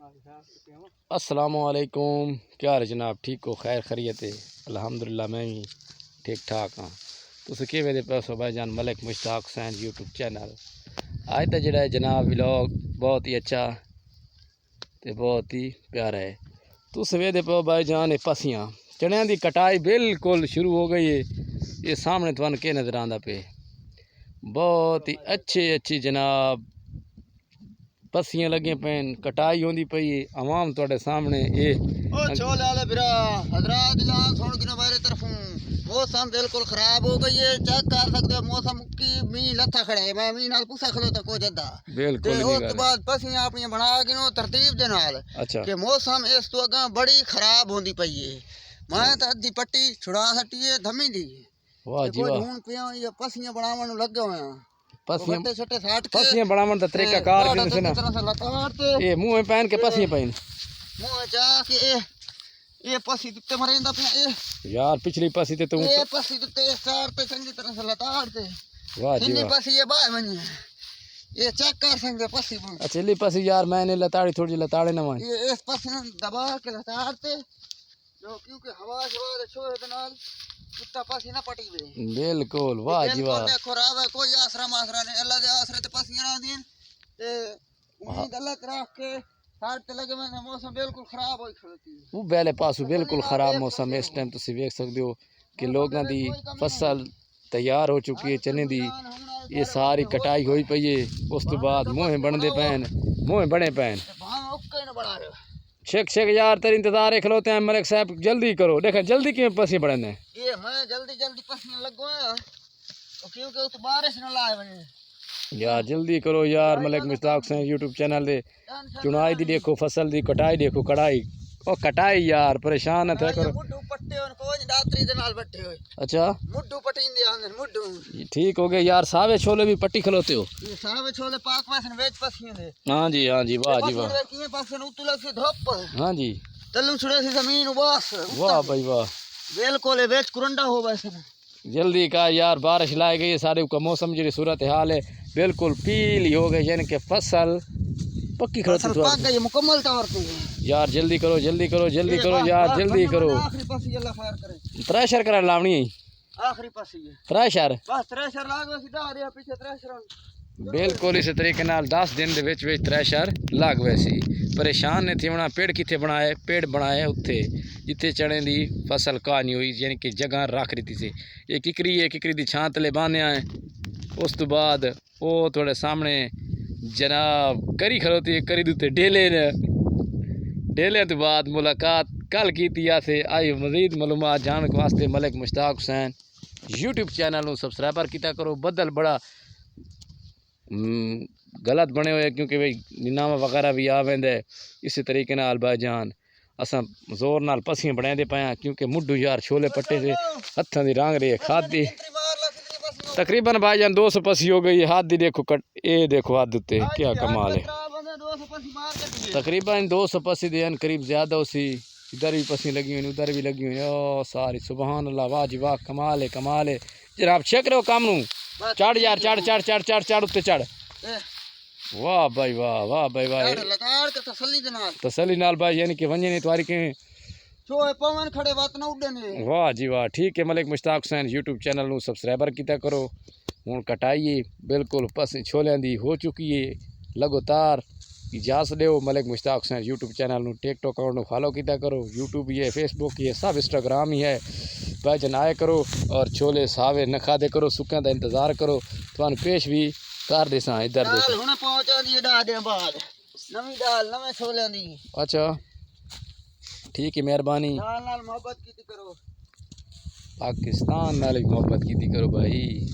अस्सलामुअलैकुम, क्या हाल जनाब? ठीक हो? खैर खैरियत है? अल्हम्दुलिल्लाह मैं भी ठीक ठाक हाँ। तुम किवें दे पैसो भाईजान मलिक मुश्ताक हुसैन यूट्यूब चैनल। आज का जड़ा जनाब व्लॉग बहुत ही अच्छा तो बहुत ही प्यारा है। तुस वेदे पे भाईजान पसियाँ चणिया की कटाई बिल्कुल शुरू हो गई है। ये सामने तुहानू के नज़र आंदा पे बहुत ही अच्छी जनाब पसियाँ लगे पैन कटाई होंदी पई है। आवाम तुहाडे सामने ये मौसम बिल्कुल खराब हो गई है। चेक कर सकते हो मौसम की मीह लथा खड़े है। मैं मीह नाल पुसा खलो तो को जदा बिल्कुल उस बाद पसियां अपनी बना गिनो तरतीब दे नाल अच्छा कि मौसम इस तो अगा बड़ी खराब होंदी पई है। मैं तो अद्धी पट्टी छुड़ा सटी है धमी दी वाह जी वाह। ढूंढ पिया ये पसियां बनावन लगे हुए हैं। पसियां बनावन दा तरीका कार से ना ये मुंह में पहन के पसियां पहन मुंह जा के ये पसी दिते मरेंदा पे यार पिछली पसी ते तू ये पसी दिते सार पे चंगी तरह से लताड़ दे। वाह जी वाह। पसी ये बाय बनी ये चेक कर सकते पसी बन अच्छा ली पसी यार मैंने लताड़ी थोड़ी लताड़े ना ये इस पसी ने दबा के लताड़ दे जो क्योंकि हवा शवा छोड़ दे नाल कुत्ता पसी ना पटी वे। बिल्कुल वाह जी वाह। देखो रावे कोई आसरा मासरा नहीं अल्लाह दे आसरे ते पसियां ना दीन ते उम्मीद अल्लाह रख के साथ लगे मैंने मौसम बिल्कुल खराब होई खड़ती है। वो पहले पासू बिल्कुल खराब मौसम इस टाइम तुसी देख सकते हो कि लोगों दी फसल तैयार हो चुकी है। चने दी ये सारी कटाई हुई पई है। उस तो बाद मोह बनते पैन मोह बने पैन शेख यार तेरे इंतजार है खलोते हैं मलिक साहब जल्दी करो। देखा जल्दी क्यों पसी बढ़ने ये मैं जल्दी पसीने लगो क्योंकि उस बारिश न लाए वने यार जल्दी करो यार। मलिक मुश्ताक हुसैन यूट्यूब चैनल दे चुनाई दी देखो फसल दी कटाई देखो कटाई ओ कटाई यार परेशान है थे करो। मुड्डू पट्टे और कोई दातरी दे नाल बट्टे होए अच्छा मुड्डू पटींदे आंदे मुड्डू ठीक हो गए यार। सावे छोले भी पट्टी खलोते हो? ये सावे छोले पाक वैसन वेच पसियां दे। हां जी वाह जी वाह। किए पासन उतला से धप हां जी तल्लू छुड़े से जमीन उबास वाह भाई वाह। बिल्कुल वेच कुरंडा हो वैसन जल्दी का यार बारिश लाई गई है सारे का मौसम जी सूरत हाल है बिल्कुल पीली हो गई यानी कि फसल पक्की खड़ोती पक गई मुकम्मल तौर पे। यार जल्दी करो यार जल्दी करो। आखिरी पसी अल्लाह खैर करे थ्रेशर करा लावनी आखिरी पसी है थ्रेशर बस थ्रेशर लाग सीधा आ रहा पीछे थ्रेशर बिल्कुल इस तरीके नाल 10 दिन दे विच थ्रेशर लग वैसी परेशान ने थी पेड़ कितने बनाए पेड़ बनाए उत्थे जिथे चने दी फसल कहानी हुई यानी कि जगह रख दी थी। ये किकरी दी छां तले बांधिया है। उस तो बाद वो थोड़े सामने जनाब करी खलोती है करी दूते डेले तो बाद मुलाकात कल की से आई मजीद मालूमात जानने वास्ते Malik Mushtaq Hussain YouTube channel subscriber किया करो। बदल बड़ा गलत बने हुए क्योंकि भाई निनामा वगैरह भी आ वेंदे इसी तरीके नाल भाईजान असा जोर नाल पसियां बनाए दे पाया क्योंकि मुड्डू यार छोले पट्टे से हत्थों की रांग रही है खादी तकरीबन भाईजान 200 पसी हो गई है। हाथ दी देखो कट ये देखो हाथ उत्ते क्या कमाल है। तकरीबन 200 पसी देन करीब ज्यादा उसी इधर भी पसी लगी हुई उधर भी लगी हुई ओ सारी सुबहान अल्लाह वाह जी वाह कमाल है जनाब चेक करो काम नू चढ़ यार चढ़ उत्ते चढ़ वाह भाई वाह तसली नाल भाई यानी कि वंजे नहीं तुम्हारी के पवन खड़े बात ना उड़ने वाह जी वाह। ठीक है मलिक मुश्ताक हुसैन यूट्यूब चैनल नू सबसक्राइबर किया करो। हुण कटाई बिल्कुल पसी छोलियां दी हो चुकी है लगातार इजाजत दो मलिक मुश्ताक हुसैन यूट्यूब चैनल नू टिकटॉक अकाउंट नू फॉलो किया करो। यूट्यूब ही है फेसबुक ही है सब इंस्टाग्राम ही है भाईजान आए करो और छोले सावे न खा दे करो सुक्या का इंतजार करो तुहानू पेश भी कर देसा इधर देखो हुण पहुंचा दी डा दे बाद नवी दाल नवे छोले दी। अच्छा ठीक है मेहरबानी नाल मोहब्बत की करो पाकिस्तान नाल मोहब्बत की करो भाई।